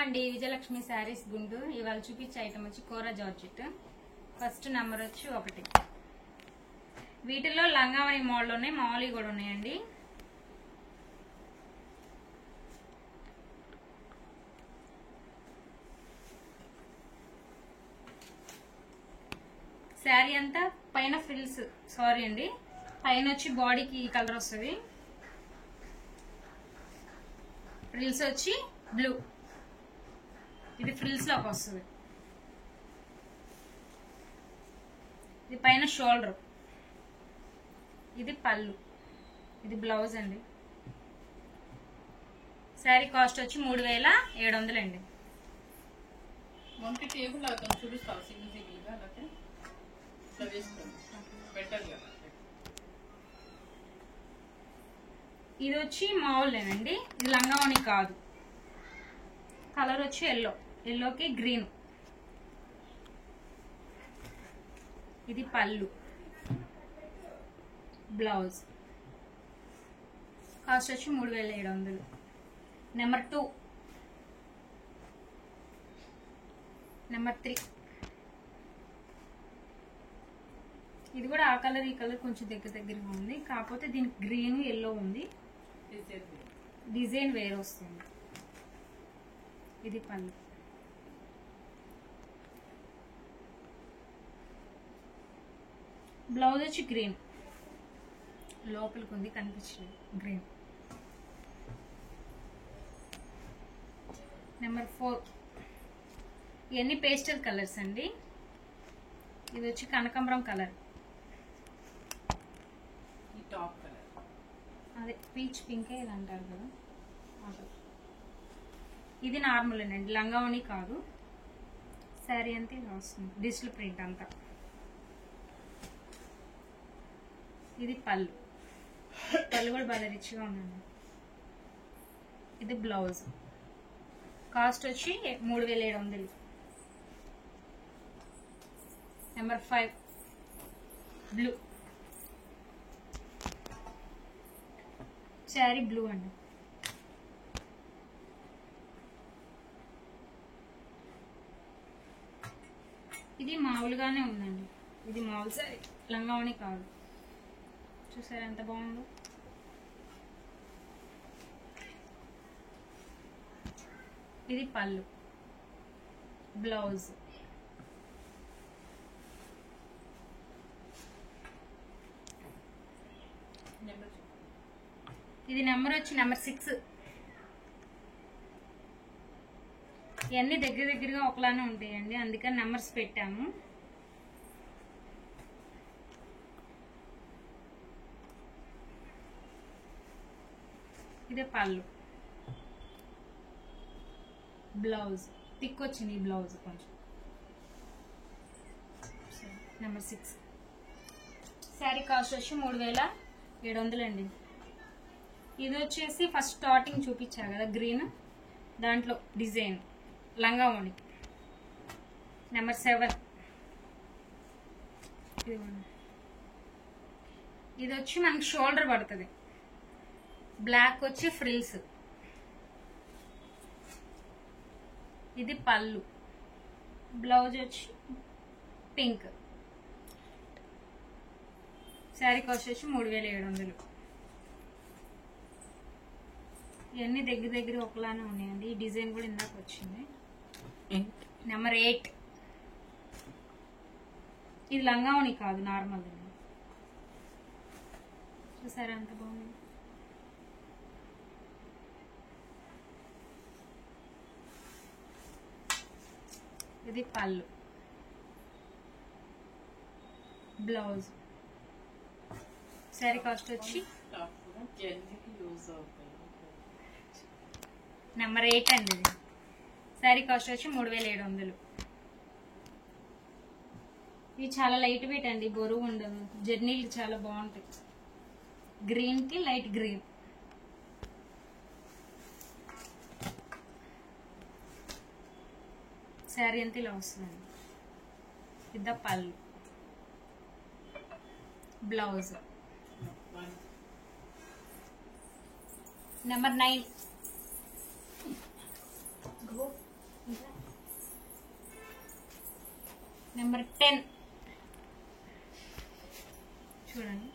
అండి విజయలక్ష్మి శారీస్ గుంటూరు. ఇవాళ చూపించే ఐటమ్ వచ్చి కోరా జార్జెట్. ఫస్ట్ నెంబర్ వచ్చి 1. వీటిలో లంగావని మోడల్ ఉన్నాయి, మామూలు కూడా ఉన్నాయండి. శారీ అంతా పైన ఫ్రిల్స్, సారీ అండి, పైన వచ్చి బాడీకి ఈ కలర్ వస్తుంది. ఫ్రిల్స్ వచ్చి బ్లూ, ఇది ఫ్రిల్స్ లోకి వస్తుంది. ఇది పైన షోల్డర్, ఇది పళ్ళు, ఇది బ్లౌజ్ అండి. శారీ కాస్ట్ వచ్చి 3700 అండి. ఇది వచ్చి మామూలేనండి, ఇది లంగావని కాదు. కలర్ వచ్చి ఎల్లో, ఎల్లోకి గ్రీన్. ఇది పళ్ళు, బ్లౌజ్. కాస్ట్ వచ్చి 3700. నెంబర్ 2. నెంబర్ 3. ఇది కూడా ఆ కలర్ ఈ కలర్ కొంచెం దగ్గరగా ఉంది, కాకపోతే దీనికి గ్రీన్ ఎల్లో ఉంది, డిజైన్ వేరే వస్తుంది. ఇది పళ్ళు, బ్లౌజ్ వచ్చి గ్రీన్, లోపలికి ఉంది కనిపించలేదు, గ్రీన్. నెంబర్ 4. ఇవన్నీ పేస్టల్ కలర్స్ అండి. ఇది వచ్చి కనకాంబరం కలర్, అదే పీచ్ పింకే ఇది అంటారు కదా. ఇది నార్మల్ అండి, లంగావని కాదు. శారీ అంతా ఇలా వస్తుంది, డిజిటల్ ప్రింట్ అంతా. ఇది పళ్ళు, పళ్ళు కూడా బాగా రిచ్గా ఉందండి. ఇది బ్లౌజ్. కాస్ట్ వచ్చి 3700. నెంబర్ 5. బ్లూ, శారీ బ్లూ అండి. ఇది మామూలుగానే ఉందండి, ఇది మామూలు శారీ, లంగావని కాదు. చూసారా ఎంత బాగుందో. ఇది పళ్ళు, బ్లౌజ్. ఇది నెంబర్ వచ్చి నెంబర్ 6. ఇవన్నీ దగ్గరగా ఒకలానే ఉంటాయండి, అందుకని నెంబర్స్ పెట్టాము. ఇదే పళ్ళు, బ్లౌజ్ థిక్ వచ్చింది. ఈ బ్లౌజ్ కొంచెం. నెంబర్ 6. శారీ కాస్ట్ వచ్చి 3700 అండి. ఇది వచ్చేసి ఫస్ట్ స్టార్టింగ్ చూపించారు కదా గ్రీన్, దాంట్లో డిజైన్ లంగావోణి. నెంబర్ 7. ఇది వచ్చి మనకి షోల్డర్ పడుతుంది, బ్లాక్ వచ్చి ఫ్రిల్స్. ఇది పళ్ళు, బ్లౌజ్ వచ్చి పింక్. శారీ కాస్ట్ వచ్చి 3700. ఇవన్నీ దగ్గర ఒకలానే ఉన్నాయండి. ఈ డిజైన్ కూడా ఇందాక వచ్చింది. నెంబర్ 8. ఇది లంగావని కాదు, నార్మల్. చూసారా ఎంత బాగుంది. ఇది పళ్ళు, బ్లౌజ్. శారీ కాస్ట్ వచ్చి నెంబర్ 8 అండి. ఇది శారీ కాస్ట్ వచ్చి 3700. ఇది చాలా లైట్ వెయిట్ అండి, బరువు ఉండదు, జర్నీలు చాలా బాగుంటాయి. గ్రీన్ కి లైట్ గ్రీన్. శారీ అంతా ఇలా వస్తుందండి. ఇది పళ్ళు, బ్లౌజ్. నెంబర్ 9. నెంబర్ 10 చూడండి,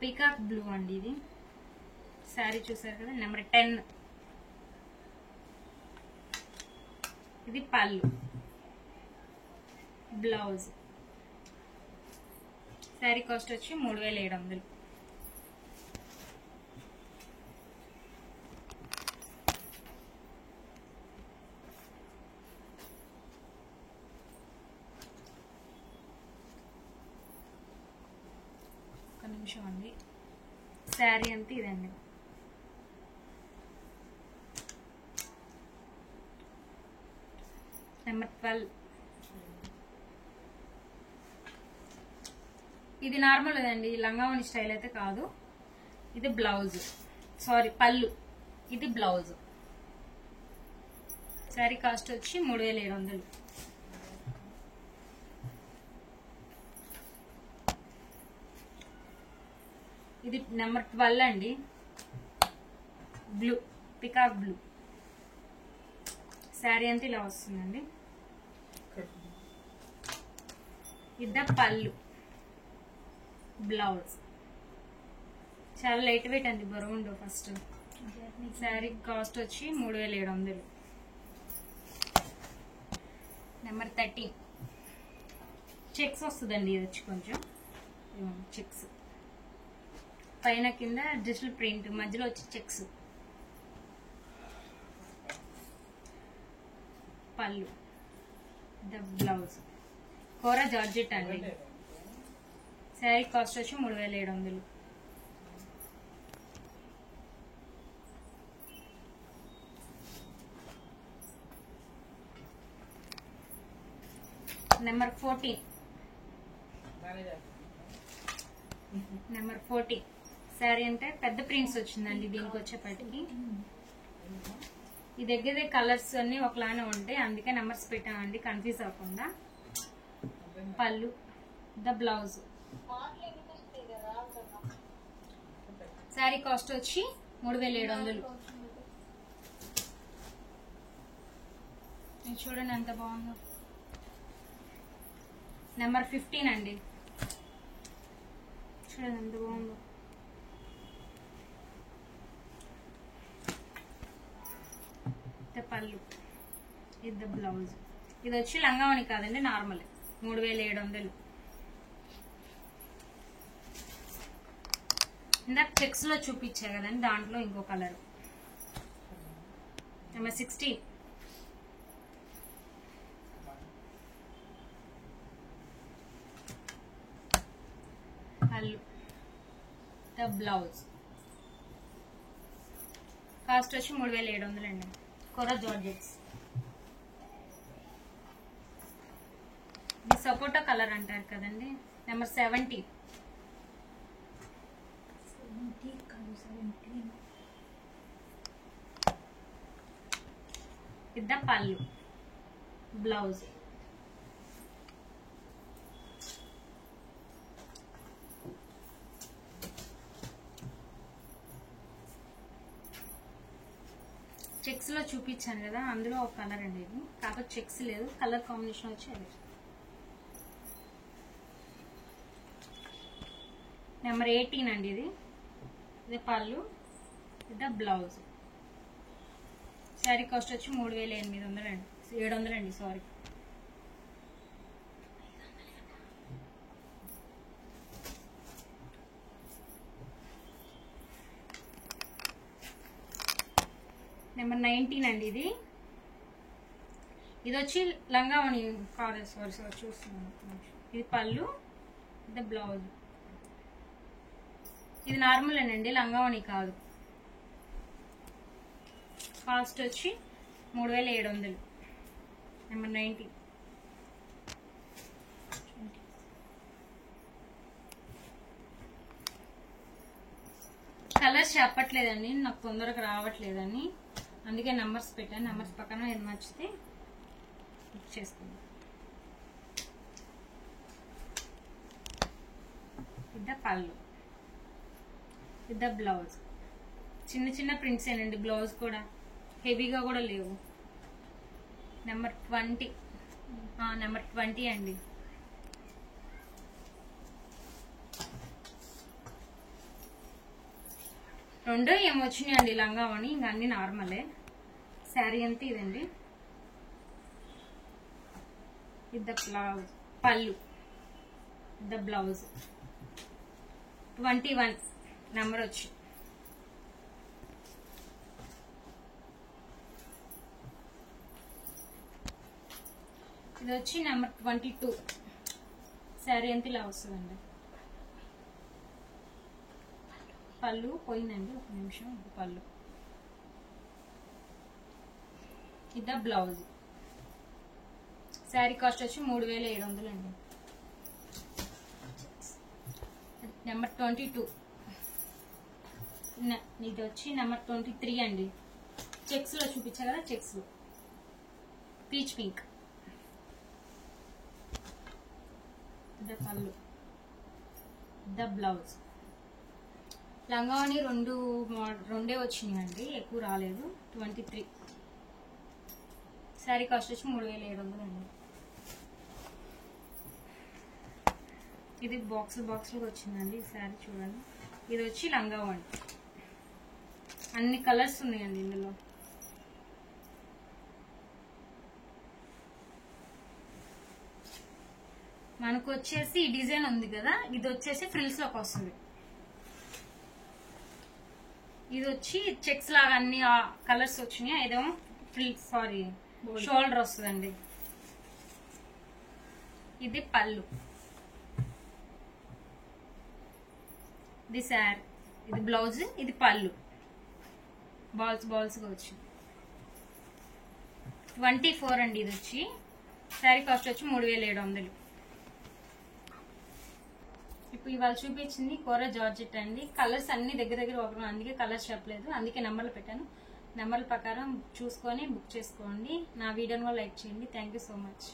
పీకాక్ బ్లూ అండి. ఇది శారీ చూసారు కదా, నెంబర్ 10. ఇది పళ్ళు, బ్లౌజ్. శారీ కాస్ట్ వచ్చి 3700. ఒక నిమిషం అండి. శారీ అంతా ఇదండి. నెంబర్ 12. ఇది నార్మల్ అండి, లంగావని స్టైల్ అయితే కాదు. ఇది బ్లౌజ్, సారీ పళ్ళు, ఇది బ్లౌజ్. శారీ కాస్ట్ వచ్చి 3700. ఇది నెంబర్ 12 అండి, బ్లూ, పికాక్ బ్లూ. శారీ అంతా ఇలా వస్తుందండి. ఇది పళ్ళు, బ్లౌజ్. చాలా లైట్ వెయిట్ అండి, బరువు ఉండవు. ఫస్ట్ శారీ కాస్ట్ వచ్చి 3700. నెంబర్ 13 చెక్స్ వస్తుందండి. ఇది వచ్చి కొంచెం చెక్స్, పైన కింద డిజిటల్ ప్రింట్, మధ్యలో వచ్చి చెక్స్. పళ్ళు, ద బ్లౌజ్. కోరా జార్జెట్ అండి. శారీ కాస్ట్ వచ్చి 3700. నెంబర్ 14. నెంబర్ 14 శారీ అంటే పెద్ద ప్రింట్స్ వచ్చిందండి. దీనికి వచ్చేపటికి ఈ దగ్గర కలర్స్ అన్ని ఒకలానే ఉంటాయి, అందుకే నెంబర్స్ పెట్టామండి కన్ఫ్యూజ్ అవ్వకుండా. పళ్ళు, ద బ్లౌజ్. శారీ కాస్ట్ వచ్చి 3700. చూడండి ఎంత బాగుందో. నెంబర్ 15 అండి. చూడండి ఎంత బాగుందో. పళ్ళు, ఇది బ్లౌజ్. ఇది వచ్చి లంగావని కాదండి, నార్మల్. 3700. ఇందాక చెక్స్ లో చూపించా కదండి, దాంట్లో ఇంకో కలర్. నెంబర్ 16 పళ్ళు, ద బ్లౌజ్. కాస్ట్ వచ్చి 3700 అండి. కోరా జార్జెట్స్. ఇది సపోటా కలర్ అంటారు కదండి. నెంబర్ 70 ఇద్ద పళ్ళు, బ్లౌజ్. చెక్స్ లో చూపించాను కదా, అందులో ఒక కలర్ అండి. ఇది కాకపోతే చెక్స్ లేదు, కలర్ కాంబినేషన్ వచ్చి అది. నెంబర్ 18 అండి. ఇది పళ్ళు, ఇది బ్లౌజ్. శారీ కాస్ట్ వచ్చి 3800 అండి, 700 అండి, సారీ. నెంబర్ 19 అండి. ఇది వచ్చి లంగావని కాదు, సారీ చూస్తున్నాను. ఇది పళ్ళు, ఇది బ్లౌజ్. ఇది నార్మల్ అండి, లంగావని కాదు. కాస్ట్ వచ్చి 3700. నెంబర్ 19. కలర్స్ చెప్పట్లేదండి, నాకు తొందరగా రావట్లేదని, అందుకే నెంబర్స్ పెట్టాను. నెంబర్స్ పక్కన ఏది నచ్చితే బుక్ చేసుకుందాం. ఇది పళ్ళు, ఇది బ్లౌజ్. చిన్న చిన్న ప్రింట్స్ ఏనండి. బ్లౌజ్ కూడా హెవీగా కూడా లేవు. నెంబర్ 20 నెంబర్ 20 అండి. రెండో ఏమొచ్చినాయండి లంగావని, ఇంకా అన్ని నార్మలే. శారీ అంతా ఇదండి. ఇది బ్లౌజ్, పళ్ళు, ద బ్లౌజ్ 21 నెంబర్ వచ్చి. ఇది వచ్చి నెంబర్ 22. శారీ అంతా ఇలా వస్తుందండి. పళ్ళు పోయిందండి, ఒక నిమిషం. ఇది పళ్ళు, ఇది బ్లౌజ్. శారీ కాస్ట్ వచ్చి 3700 అండి. నెంబర్ 22. ఇది వచ్చి నెంబర్ 23 అండి. చెక్స్ లో చూపించా కదా, చెక్స్ లో పీచ్ పింక్. ద పళ్ళు, ద బ్లౌజ్. లంగావని రెండే వచ్చినాయండి, ఎక్కువ రాలేదు. 23. శారీ కాస్ట్ వచ్చి 3700 అండి. ఇది బాక్స్ లో వచ్చిందండి ఈ శారీ చూడండి. ఇది వచ్చి లంగావని. అన్ని కలర్స్ ఉన్నాయండి ఇందులో. మనకు వచ్చేసి ఈ డిజైన్ ఉంది కదా, ఇది వచ్చేసి ఫ్రిల్స్ లోకి వస్తుంది. ఇది వచ్చి చెక్స్ లాగా అన్ని కలర్స్ వచ్చినాయి. ఇదేమో ఫ్రిల్స్, సారీ షోల్డర్ వస్తుందండి. ఇది పళ్ళు, ఇది శారీ, ఇది బ్లౌజ్, ఇది పళ్ళు. బాల్స్ గా వచ్చింది. 24 అండి. ఇది వచ్చి శారీ కాస్ట్ వచ్చి 3700. ఇప్పుడు ఇవాళ చూపించింది కోరా జార్జెట్ అండి. కలర్స్ అన్ని దగ్గర ఒకరు, అందుకే కలర్స్ చెప్పలేదు, అందుకే నెంబర్లు పెట్టాను. నెంబర్ల ప్రకారం చూసుకొని బుక్ చేసుకోండి. నా వీడియోని లైక్ చేయండి. Thank you so much.